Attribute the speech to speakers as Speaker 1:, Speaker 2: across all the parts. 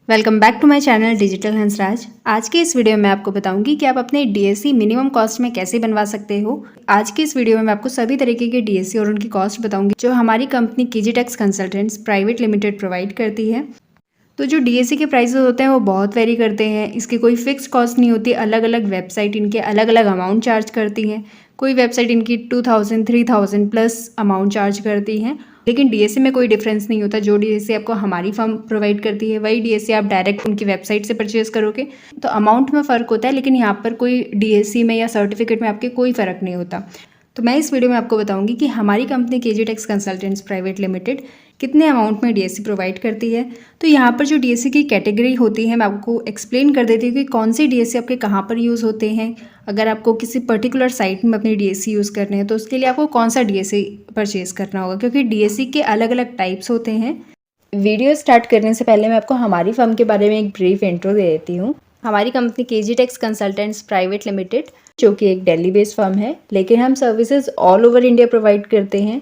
Speaker 1: Welcome back to my channel digital Hansraj. आज के इस वीडियो में आपको बताऊंगी कि आप अपने डीएससी मिनिमम कॉस्ट में कैसे बनवा सकते हो। आज के इस वीडियो में मैं आपको सभी तरीके के डीएससी और उनकी कॉस्ट बताऊंगी जो हमारी company KG Tax Consultants Private Limited provide करती है। तो जो डीएससी के प्राइसेस होते हैं वो बहुत वेरी करते हैं। इसकी कोई फिक्स कॉस्ट नहीं होती। अलग अलग वेबसाइट इनके अलग अलग अमाउंट चार्ज करती हैं। कोई वेबसाइट इनकी 2000 3000 प्लस अमाउंट चार्ज करती हैं। लेकिन डीएससी में कोई डिफरेंस नहीं होता। जो डीएससी आपको हमारी फर्म प्रोवाइड करती है वही डीएससी आप डायरेक्ट उनकी वेबसाइट से परचेज करोगे तो अमाउंट में फ़र्क होता है, लेकिन यहाँ पर कोई डीएससी में या सर्टिफिकेट में आपके कोई फ़र्क नहीं होता। तो मैं इस वीडियो में आपको बताऊंगी कि हमारी company KG Tax Consultants Private Limited कितने अमाउंट में डीएससी प्रोवाइड करती है। तो यहाँ पर जो डीएससी की कैटेगरी होती है मैं आपको एक्सप्लेन कर देती हूँ कि कौन सी डीएससी आपके कहाँ पर यूज़ होते हैं। अगर आपको किसी पर्टिकुलर साइट में अपनी डीएससी यूज़ करने हैं तो उसके लिए आपको कौन सा डीएससी परचेज करना होगा, क्योंकि डीएससी के अलग अलग टाइप्स होते हैं। वीडियो स्टार्ट करने से पहले मैं आपको हमारी फर्म के बारे में एक ब्रीफ इंट्रो दे देती हूँ। हमारी company KG Tax Consultants Private Limited जो कि एक दिल्ली बेस्ड फर्म है, लेकिन हम services all over India provide करते हैं।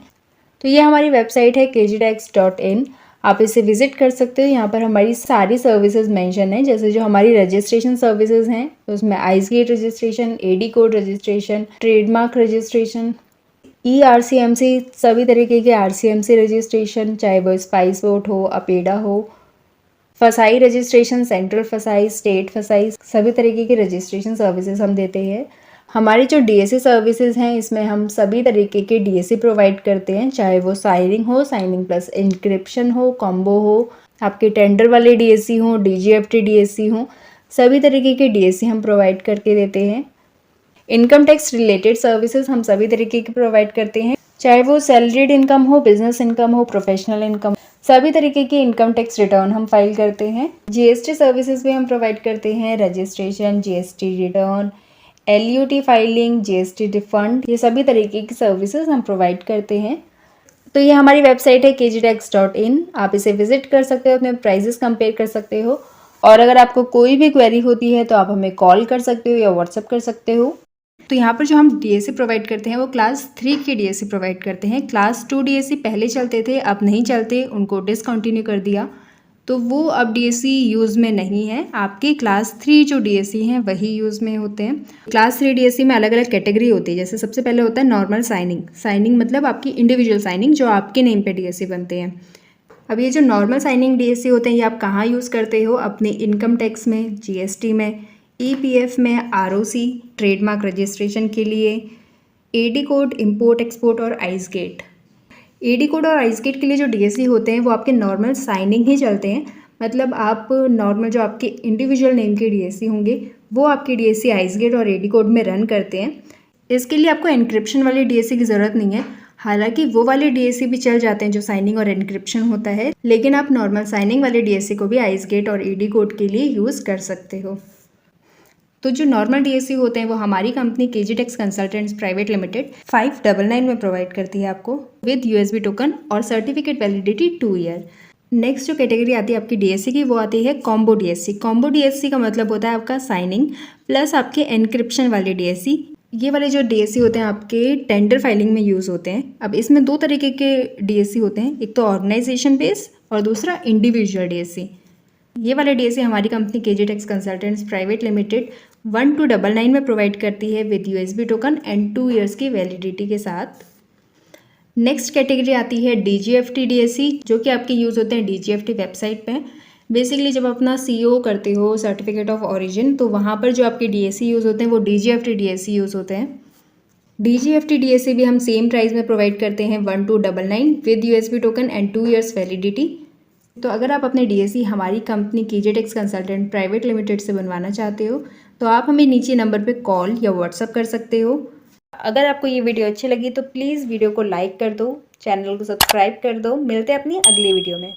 Speaker 1: तो ये हमारी वेबसाइट है kgtex.in। आप इसे विजिट कर सकते हो। यहाँ पर हमारी सारी सर्विसेज मेंशन है, जैसे जो हमारी रजिस्ट्रेशन सर्विसेज हैं तो उसमें ICEGATE registration, AD code registration, trademark registration, ERCMC, सभी तरीके के RCMC रजिस्ट्रेशन, चाहे वो स्पाइस वोट हो, अपेडा हो, फसाई रजिस्ट्रेशन, सेंट्रल फसाई, स्टेट फसाई, सभी तरीके की रजिस्ट्रेशन सर्विसेज हम देते हैं। हमारी जो डीएससी सर्विसेज हैं इसमें हम सभी तरीके के डीएससी प्रोवाइड करते हैं, चाहे वो साइनिंग हो, साइनिंग प्लस इंक्रिप्शन हो, कॉम्बो हो, आपके टेंडर वाले डीएससी हो, DGFT डीएससी हो, सभी तरीके के डीएससी हम प्रोवाइड करके देते हैं। इनकम टैक्स रिलेटेड सर्विसेज हम सभी तरीके की प्रोवाइड करते हैं, चाहे वो सैलरीड इनकम हो, बिजनेस इनकम हो, प्रोफेशनल इनकम, सभी तरीके की इनकम टैक्स रिटर्न हम फाइल करते हैं। जीएसटी सर्विसेज भी हम प्रोवाइड करते हैं, registration, GST return, LUT filing, GST refund, ये सभी तरीके की सर्विसेज हम प्रोवाइड करते हैं। तो ये हमारी वेबसाइट है kgtex.in। आप इसे विजिट कर सकते हो, अपने प्राइजेस कंपेयर कर सकते हो, और अगर आपको कोई भी क्वेरी होती है तो आप हमें कॉल कर सकते हो या व्हाट्सअप कर सकते हो। तो यहाँ पर जो हम डीएससी प्रोवाइड करते हैं वो क्लास 3 के डीएससी प्रोवाइड करते हैं। क्लास 2 डीएससी पहले चलते थे, अब नहीं चलते, उनको डिसकंटिन्यू कर दिया, तो वो अब डीएससी यूज़ में नहीं है। आपके क्लास 3 जो डीएससी हैं वही यूज़ में होते हैं। क्लास 3 डीएससी में अलग अलग कैटेगरी होती है। जैसे सबसे पहले होता है नॉर्मल साइनिंग। साइनिंग मतलब आपकी इंडिविजुअल साइनिंग, जो आपके नेम पे डीएससी बनते हैं। अब ये जो नॉर्मल साइनिंग डीएससी होते हैं ये आप कहाँ यूज़ करते हो? अपने इनकम टैक्स में, जीएसटी में, EPF में, ROC, ट्रेडमार्क रजिस्ट्रेशन के लिए, एडी कोड, इम्पोर्ट एक्सपोर्ट और आइसगेट। एडी कोड और आइसगेट के लिए जो डीएससी होते हैं वो आपके नॉर्मल साइनिंग ही चलते हैं। मतलब आप नॉर्मल जो आपके इंडिविजुअल नेम के डीएससी होंगे वो आपके डीएससी आइसगेट और एडी कोड में रन करते हैं। इसके लिए आपको एन्क्रिप्शन वाले डीएससी की ज़रूरत नहीं है। हालांकि वो वाले डीएससी भी चल जाते हैं जो साइनिंग और एन्क्रिप्शन होता है, लेकिन आप नॉर्मल साइनिंग वाले डीएससी को भी आइसगेट और एडी कोड के लिए यूज़ कर सकते हो। तो जो नॉर्मल डीएससी होते हैं वो हमारी company KG Tax Consultants Private Limited 599 में प्रोवाइड करती है आपको विद USB टोकन और सर्टिफिकेट वैलिडिटी 2 ईयर। नेक्स्ट जो कैटेगरी आती है आपकी डीएससी की वो आती है कॉम्बो डीएससी। कॉम्बो डीएससी का मतलब होता है आपका साइनिंग प्लस आपके एनक्रिप्शन वाले डीएससी। ये वाले जो डीएससी होते हैं आपके टेंडर फाइलिंग में यूज़ होते हैं। अब इसमें दो तरीके के डीएससी होते हैं, एक तो ऑर्गेनाइजेशन बेस और दूसरा इंडिविजुअल डीएससी। ये वाले डीएससी हमारी company KG Tax Consultants Private Limited 1299 में प्रोवाइड करती है with USB token and 2 years की वैलिडिटी के साथ। नेक्स्ट कैटेगरी आती है DGFT डीएससी, जो कि आपके यूज़ होते हैं DGFT वेबसाइट पे। बेसिकली जब अपना CO करते हो, सर्टिफिकेट ऑफ ओरिजिन, तो वहाँ पर जो आपके डीएससी यूज़ होते हैं वो DGFT डीएससी यूज़ होते हैं। DGFT डीएससी भी हम सेम प्राइस में प्रोवाइड करते हैं 1299 with USB token and 2 years validity. तो अगर आप अपने डीएससी हमारी company KG Tax Consultant Private Limited से बनवाना चाहते हो तो आप हमें नीचे नंबर पे कॉल या व्हाट्सअप कर सकते हो। अगर आपको ये वीडियो अच्छी लगी तो प्लीज़ वीडियो को लाइक कर दो, चैनल को सब्सक्राइब कर दो। मिलते हैं अपनी अगली वीडियो में।